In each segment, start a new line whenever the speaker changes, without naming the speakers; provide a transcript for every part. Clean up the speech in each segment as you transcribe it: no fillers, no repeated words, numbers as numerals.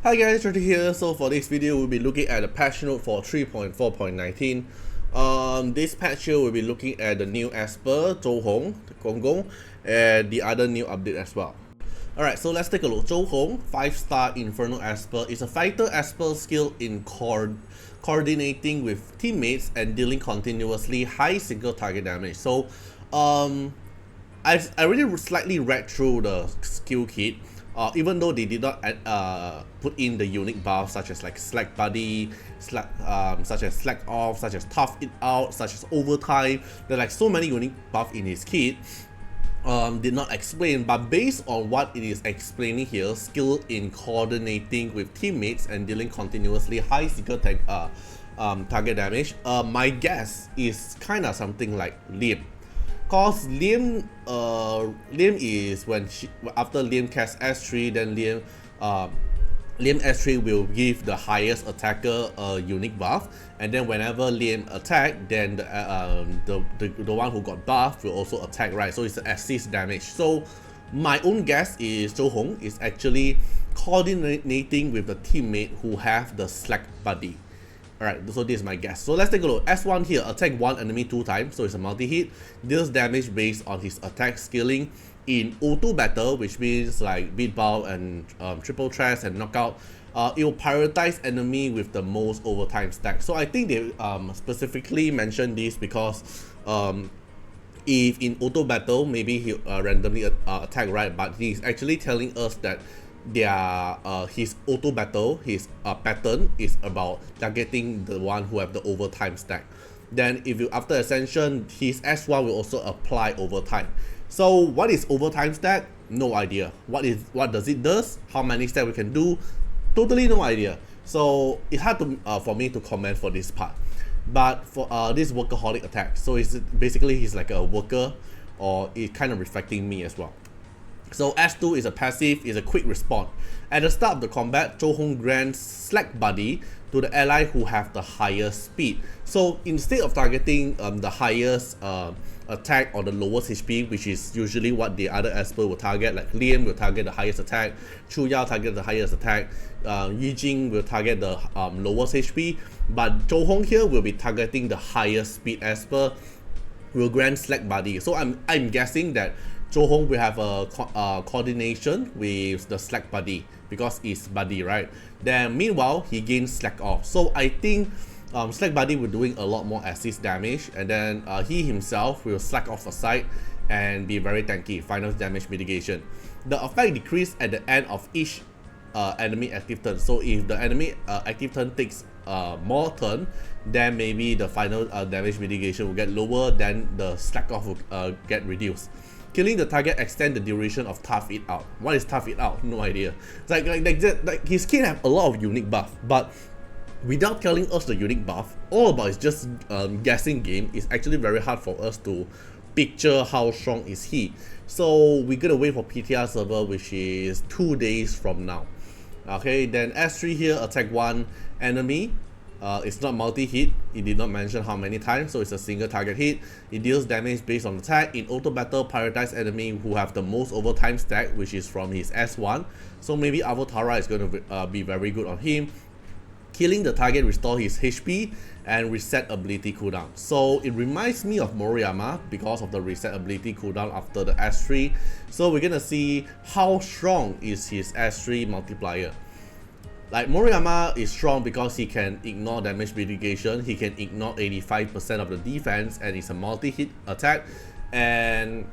Hi guys, Artiar here. So for this video, we'll be looking at the patch note for 3.4.19. This patch here, we'll be looking at the new Esper, Zhou Hong, and the other new update as well. Alright, so let's take a look. Zhou Hong, 5-star Infernal Esper, is a fighter Esper skill in coordinating with teammates and dealing continuously high single target damage. So, I really slightly read through the skill kit. Even though they did not put in the unique buffs such as like Slack Buddy, such as Slack Off, such as Tough It Out, such as Overtime, there are like so many unique buffs in his kit. Did not explain, but based on what it is explaining here, skill in coordinating with teammates and dealing continuously high single target damage, my guess is kind of something like Liam. Cause Liam is when after Liam casts S3, then Liam S3 will give the highest attacker a unique buff, and then whenever Liam attack, then the one who got buff will also attack, right? So it's an assist damage. So my own guess is Zhou Hong is actually coordinating with the teammate who have the Slack Buddy. Alright, so this is my guess. So let's take a look. S1 here, attack one enemy 2 times, so it's a multi-hit. Deals damage based on his attack scaling in auto battle, which means like beat bow and triple threats and knockout. It will prioritize enemy with the most overtime stack. So I think they specifically mentioned this because if in auto battle, maybe he randomly attack, right? But he's actually telling us that his auto battle, his pattern is about targeting the one who have the overtime stack. Then if you after ascension, his S1 will also apply overtime. So what is overtime stack? No idea. What does it does? How many stacks we can do? Totally no idea. So it's hard to for me to comment for this part. But for this workaholic attack, so it's basically he's like a worker, or it kind of reflecting me as well. So S2 is a passive, is a quick respawn. At the start of the combat, Zhou Hong grants Slack Buddy to the ally who have the highest speed. So instead of targeting the highest attack or the lowest HP, which is usually what the other Esper will target, like Liam will target the highest attack, Chu Yao target the highest attack, Yi Jing will target the lowest HP, but Zhou Hong here will be targeting the highest speed Esper, will grant Slack Buddy. So I'm guessing that Zhou Hong will have a coordination with the Slack Buddy because it's Buddy, right? Then meanwhile, he gains Slack Off. So I think Slack Buddy will doing a lot more assist damage, and then he himself will slack off aside and be very tanky, final damage mitigation. The effect decrease at the end of each enemy active turn. So if the enemy active turn takes more turn, then maybe the final damage mitigation will get lower, then the slack off will get reduced. Killing the target extend the duration of Tough It Out. What is Tough It Out? No idea. It's like his kit have a lot of unique buff, but without telling us the unique buff, all about is just guessing game. It's actually very hard for us to picture how strong is he. So we're gonna wait for PTR server, which is 2 days from now. Okay, then S3 here, attack one enemy. It's not multi-hit, it did not mention how many times, so it's a single target hit. It deals damage based on attack. In auto battle, prioritize enemy who have the most overtime stack, which is from his S1. So maybe Artiar is going to be very good on him. Killing the target restore his HP and reset ability cooldown. So it reminds me of Moriyama because of the reset ability cooldown after the S3. So we're gonna see how strong is his S3 multiplier. Like Moriyama is strong because he can ignore damage mitigation, he can ignore 85% of the defense, and it's a multi-hit attack. And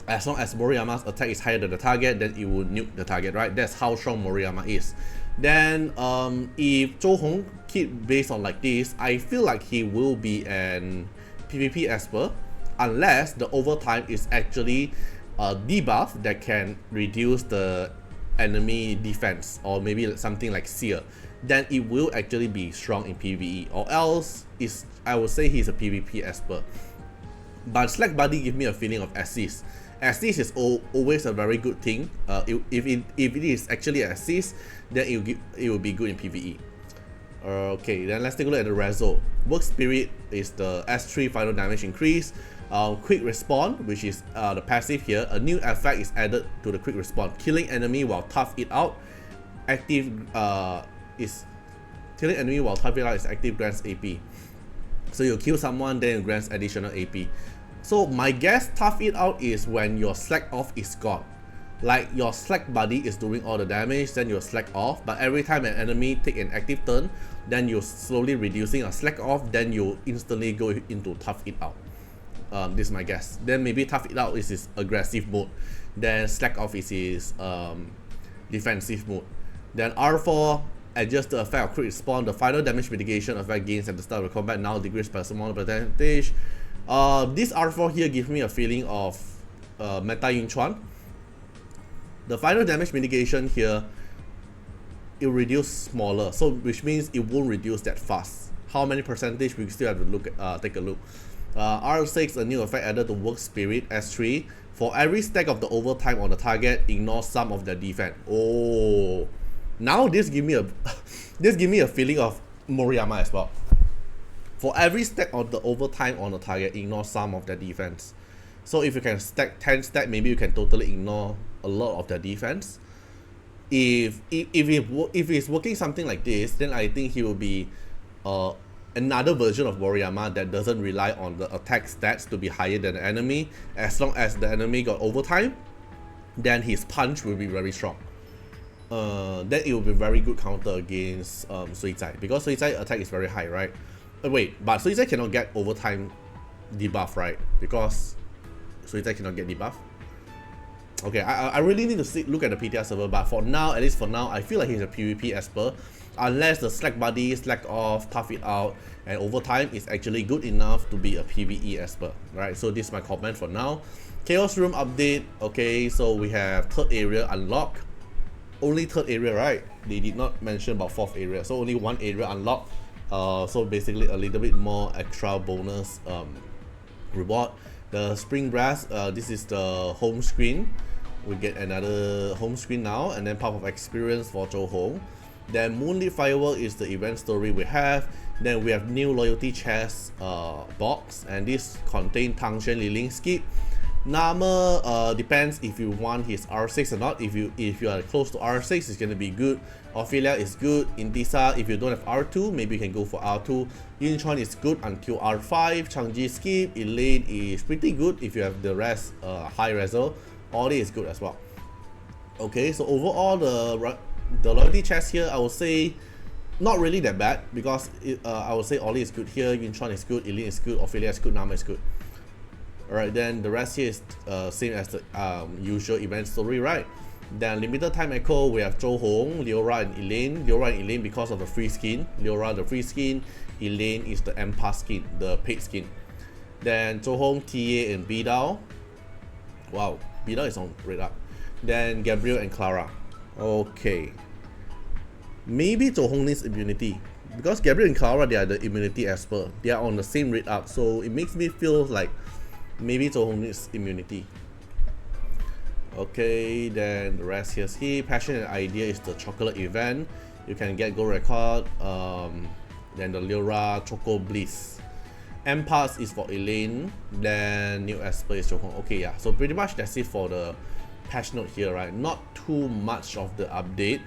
as long as Moriyama's attack is higher than the target, then it will nuke the target, right? That's how strong Moriyama is. Then if Zhou Hong keep based on like this, I feel like he will be an PvP Esper, unless the overtime is actually a debuff that can reduce the enemy defense, or maybe something like Seer, then it will actually be strong in PvE, or else I would say he's a PvP Esper. But Slack Buddy give me a feeling of assist. Assist is always a very good thing. If it is actually an assist, then it will be good in PvE. Okay, then let's take a look at the reso. Work Spirit is the S3 final damage increase. Quick Respawn, which is the passive here. A new effect is added to the Quick Respawn, killing enemy while Tough It Out. active is killing enemy while tough it out is active grants AP. So you kill someone, then it grants additional AP. So my guess, tough it out is when your slack off is gone. Like your slack buddy is doing all the damage, then you slack off, but every time an enemy take an active turn, then you're slowly reducing a slack off, then you instantly go into tough it out. This is my guess. Then maybe tough it out is his aggressive mode, then slack off is his defensive mode. Then R4 adjusts the effect of crit respawn. The final damage mitigation effect gains at the start of the combat now decreased by a small percentage. This R4 here gives me a feeling of Meta Yunchuan. The final damage mitigation here, it will reduce smaller, so which means it won't reduce that fast. How many percentage, we still have to look at, take a look. R6, a new effect added to Work Spirit. S3, for every stack of the overtime on the target, ignore some of their defense. Oh, now this give me a this give me a feeling of Moriyama as well. For every stack of the overtime on the target, ignore some of their defense. So if you can stack 10 stack, maybe you can totally ignore a lot of their defense. If it's working something like this, then I think he will be another version of Moriyama that doesn't rely on the attack stats to be higher than the enemy. As long as the enemy got overtime, then his punch will be very strong. Then it will be very good counter against Suizai, because Suizai attack is very high, right? Wait, but Suizai cannot get overtime debuff, right? Because Suizai cannot get debuff. Okay, I really need to look at the PTR server, but for now, at least for now, I feel like he's a PvP Esper. Unless the slack buddy, slack off, tough it out, and overtime is actually good enough to be a PvE Esper, right? So this is my comment for now. Chaos Room update. Okay, so we have third area unlocked. Only third area, right? They did not mention about fourth area, so only one area unlocked. So basically a little bit more extra bonus reward. The Spring Brass, this is the home screen. We get another home screen now, and then Path of Experience for Zhou Hong. Then Moonlit Firework is the event story we have. Then we have new loyalty chest box, and this contains Tangshan Liling skip. Nama depends if you want his R6 or not. If you are close to R6, it's gonna be good. Ophelia is good. Intisa, if you don't have R2, maybe you can go for R2. Yunchuan is good until R5. Changji skip. Elaine is pretty good if you have the rest high result. Oli is good as well. Okay, so overall the loyalty chest here, I would say not really that bad, because I would say Oli is good here, Yunchuan is good, Elaine is good, Ophelia is good, Nama is good. Alright, then the rest here is same as the usual event story, right? Then limited time echo, we have Zhou Hong, Leora and Elaine. Leora and Elaine because of the free skin. Leora the free skin, Elaine is the Empath skin, the paid skin. Then Zhou Hong, TA and Bidao. Wow, Bidao is on red up. Then Gabriel and Clara. Okay. Maybe Zhou Hong needs immunity, because Gabriel and Clara, they are the immunity Esper. They are on the same rate up, so it makes me feel like maybe Zhou Hong needs immunity. Okay, then the rest here's here. Passion and Idea is the chocolate event. You can get gold record. Then the Leora Choco Bliss. Empath is for Elaine. Then new Esper is Zhou Hong. Okay, yeah. So pretty much that's it for the patch note here, right? Not too much of the update,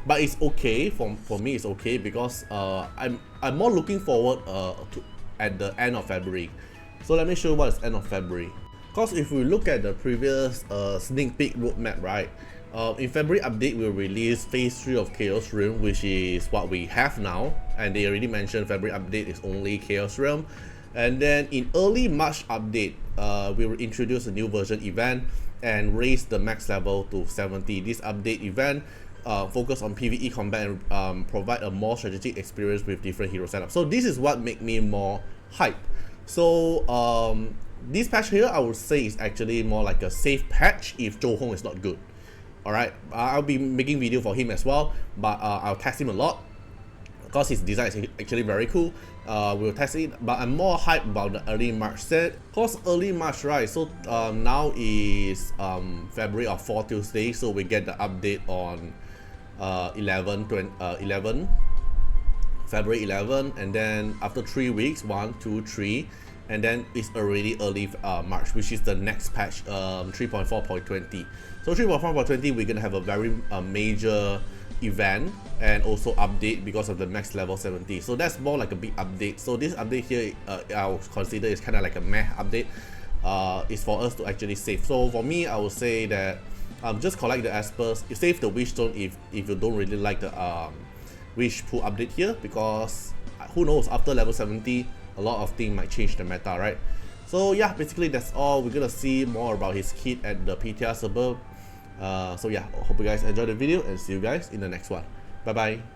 but it's okay for me. It's okay because I'm more looking forward to at the end of February. So let me show you what is end of February. Because if we look at the previous sneak peek roadmap, right? In February update, we'll release phase 3 of Chaos Realm, which is what we have now. And they already mentioned February update is only Chaos Realm. And then in early March update, we will introduce a new version event and raise the max level to 70. This update event focus on PvE combat and provide a more strategic experience with different hero setups. So this is what make me more hype. So this patch here, I would say, is actually more like a safe patch if Zhou Hong is not good. Alright, I'll be making video for him as well, but I'll test him a lot because his design is actually very cool. We'll test it, but I'm more hyped about the early March set. Because early March, right? So now is February or 4 Tuesday, so we get the update on 11 February 11, and then after 3 weeks, 1, 2, 3, and then it's already early March, which is the next patch, 3.4.20. So 3.4.20, we're gonna have a very major event and also update because of the max level 70. So that's more like a big update. So this update here, I would consider is kind of like a meh update. Is for us to actually save. So for me, I would say that just collect the Espers. You save the Wish Stone if you don't really like the Wish Pool update here, because who knows, after level 70, a lot of things might change the meta, right? So yeah, basically that's all. We're gonna see more about his kit at the PTR suburb. So yeah, hope you guys enjoyed the video and see you guys in the next one. Bye bye.